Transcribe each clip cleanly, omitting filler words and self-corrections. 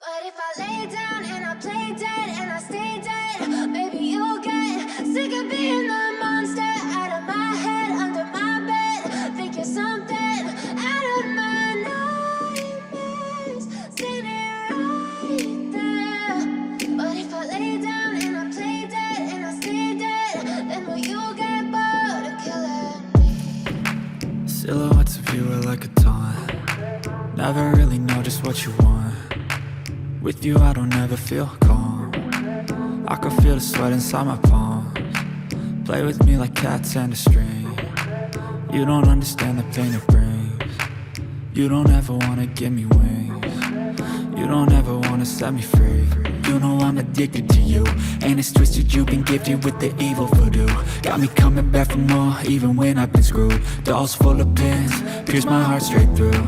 But if I lay down and I play dead and I stay dead, maybe you'll get sick of being the monster out of my head, under my bed. Think you're something out of my nightmares, standing right there. But if I lay down and I play dead and I stay dead, then will you get bored of killing me? Silhouettes of you are like a taunt. Never really know just what you want. With you I don't ever feel calm. I can feel the sweat inside my palms. Play with me like cats and a string. You don't understand the pain it brings. You don't ever wanna give me wings. You don't ever wanna set me free. You know I'm addicted to you, and it's twisted, you've been gifted with the evil voodoo. Got me coming back for more, even when I've been screwed. Dolls full of pins, pierce my heart straight through.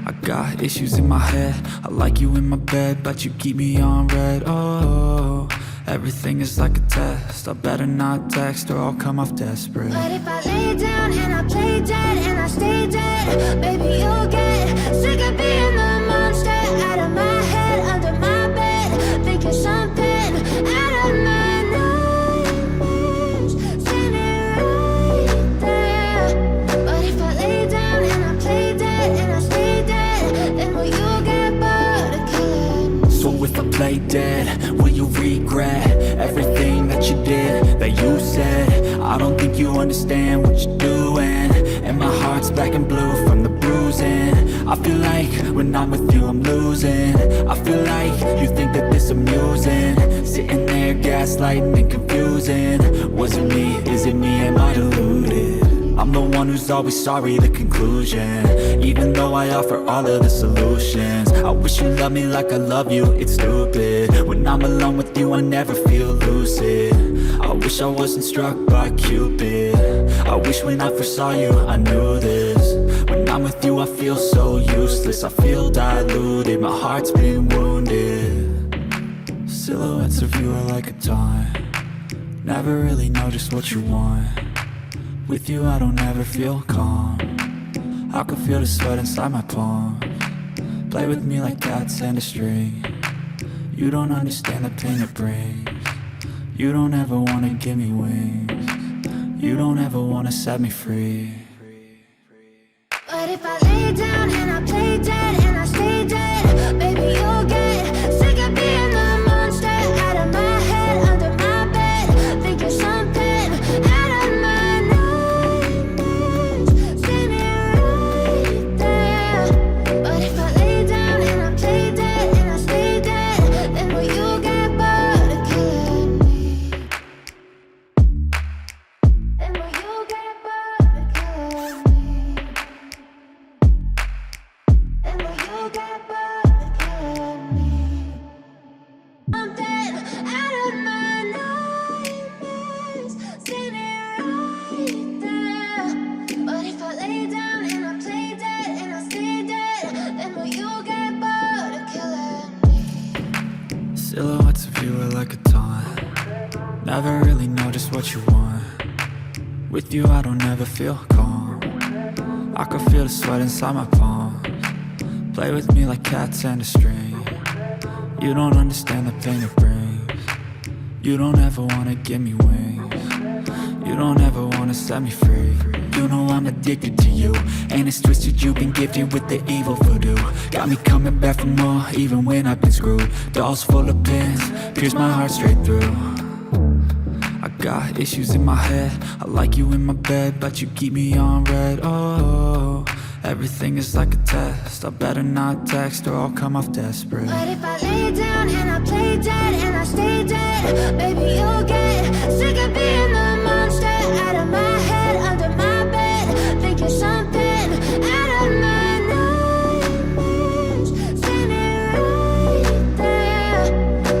I got issues in my head, I like you in my bed, but you keep me on red. Oh, everything is like a test, I better not text or I'll come off desperate. But if I lay down and I play dead and I stay dead, maybe you'll get sick of being the monster out of my head, under my bed. Think you're something out of my nightmares, standing right there. But if I lay down and I play dead and I stay dead, then will you get bored of killing me? So if I play dead, will you regret everything that you did, that you said? I don't think you understand what you're doing, and my heart's black and blue from the bruising. I feel like when I'm with you I'm losing. I feel like you think that this amusing, sitting there gaslighting and confusing. Was it me? Is it me? Am I deluded? I'm the one who's always sorry, the conclusion, even though I offer all of the solutions. I wish you loved me like I love you, it's stupid. When I'm alone with you I never feel lucid. I wish I wasn't struck by Cupid. I wish when I first saw you I knew this. When I'm with you I feel so useless, I feel diluted, my heart's been wounded. Silhouettes of you are like a taunt. Never really know just what you want. With you I don't ever feel calm. I can feel the sweat inside my palms. Play with me like cats and a string. You don't understand the pain it brings. You don't ever wanna give me wings. You don't ever wanna set me free. But if I lay down and I play dead and I stay dead, maybe you'll get sick of being the monster out of my head, under my bed. Think you're something out of my nightmares, standing right there. But if I lay down and I play dead and I stay dead, then will you get bored of killing me? Then will you get bored of killing me? And will you get bored of killing me? Something out of my nightmares, standing right there. But if I lay down and I play dead and I stay dead, then will you get bored of killing me? Silhouettes of you are like a taunt. Never really know just what you want. With you I don't ever feel calm. I can feel the sweat inside my palms. Play with me like cats and a string. You don't understand the pain it brings. You don't ever wanna give me wings. You don't ever wanna set me free. You know I'm addicted to you, and it's twisted, you've been gifted with the evil voodoo. Got me coming back for more, even when I've been screwed. Dolls full of pins, pierce my heart straight through. I got issues in my head, I like you in my bed, but you keep me on red. Oh, everything is like a test, I better not text or I'll come off desperate. But if I lay down and I play dead and I stay dead, maybe you'll get sick of being the monster out of my head, under my bed. Think you're something out of my nightmares, standing right there.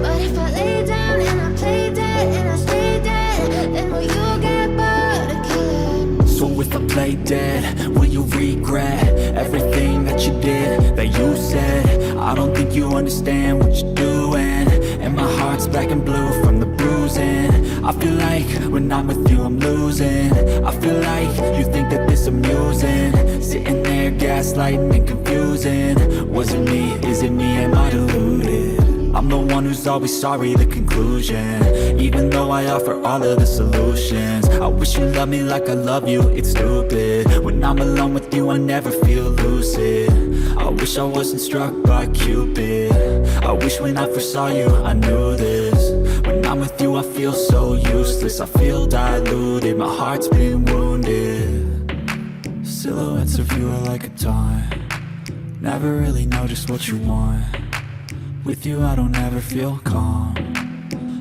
But if I lay down and I play dead and I stay dead, then will you get bored of killing me? So if I play dead, will you regret everything that you did, that you said? I don't think think you understand what you're doing. And my heart's black and blue from the bruising. I feel like when I'm with you I'm losing. I feel like you think that this amusing. Sitting there gaslighting and confusing. Was it me? Is it me? Am I deluded? I'm the one who's always sorry, the conclusion. Even though I offer all of the solutions. I wish you loved me like I love you, it's stupid. When I'm alone with you I never feel lucid. I wish I wasn't struck by Cupid. I wish when I first saw you I knew this. When I'm with you I feel so useless. I feel diluted, my heart's been wounded. Silhouettes of you are like a taunt. Never really know just what you want. With you I don't ever feel calm.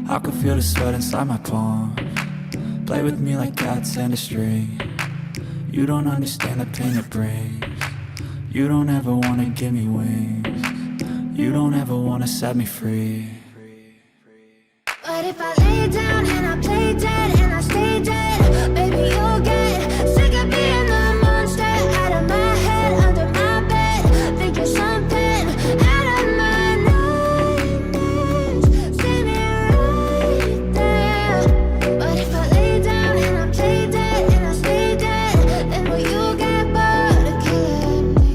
I can feel the sweat inside my palms. Play with me like cats and a string. You don't understand the pain it brings. You don't ever wanna give me wings. You don't ever wanna set me free. But if I lay down and I play dead and I stay dead, baby you'll get sick of being the monster out of my head, under my bed, thinking something out of my nightmares. See me right there. But if I lay down and I play dead and I stay dead, then will you get bored of killing me?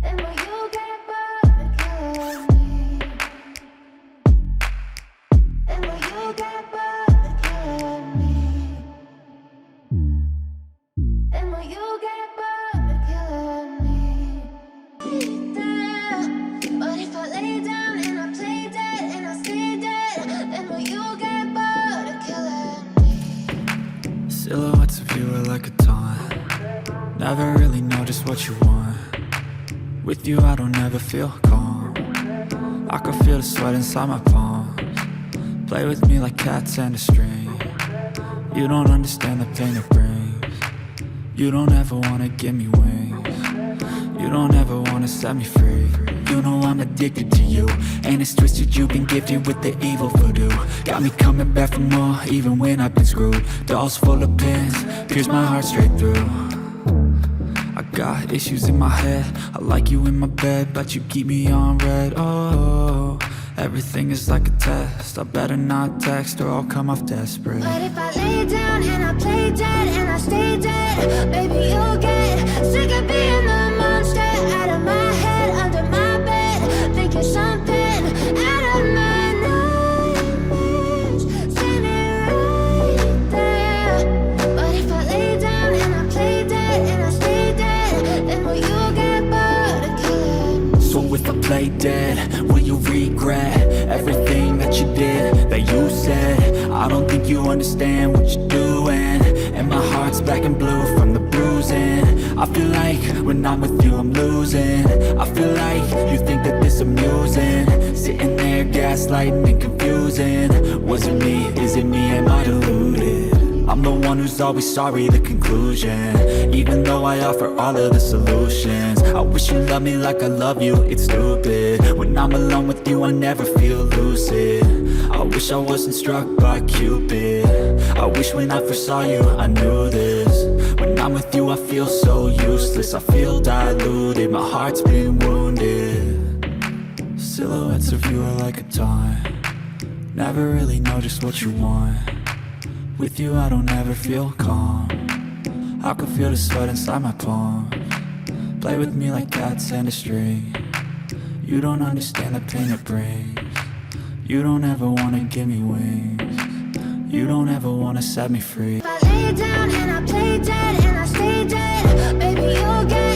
Then will you get bored of killing me? And will you get bored of killing me? And will you get bored of killing me? Yeah. But if I lay down and I play dead and I stay dead, then will you get bored of killing me? Silhouettes of you are like a taunt. Never really know just what you want. With you I don't ever feel calm. I can feel the sweat inside my palms. Play with me like cats and a string. You don't understand the pain it brings. You don't ever wanna give me wings. You don't ever wanna set me free. You know I'm addicted to you, and it's twisted, you've been gifted with the evil voodoo. Got me coming back for more, even when I've been screwed. Dolls full of pins, pierce my heart straight through. I got issues in my head, I like you in my bed, but you keep me on red. Oh, everything is like a test. I better not text or I'll come off desperate. But if I lay down and I play dead and I stay dead, baby you'll get sick of being the monster out of my head, under my bed, thinking something out of my nightmares. See me right there. But if I lay down and I play dead and I stay dead, then will you get bored of killing me? So if I play dead, will you regret everything that you did, that you said? I don't think you understand what you're doing. And my heart's black and blue from the bruising. I feel like when I'm with you I'm losing. I feel like you think that this amusing. Sitting there gaslighting and confusing. Was it me? Is it me? Am I deluded? I'm the one who's always sorry, the conclusion. Even though I offer all of the solutions. I wish you loved me like I love you, it's stupid. When I'm alone with you I never feel lucid. I wish I wasn't struck by Cupid. I wish when I first saw you I knew this. When I'm with you I feel so useless. I feel diluted, my heart's been wounded. Silhouettes of you are like a taunt. Never really know just what you want. With you I don't ever feel calm. I can feel the sweat inside my palms. Play with me like cats and a string. You don't understand the pain it brings. You don't ever wanna give me wings. You don't ever wanna set me free. If I lay down and I play dead and I stay dead, baby you'll get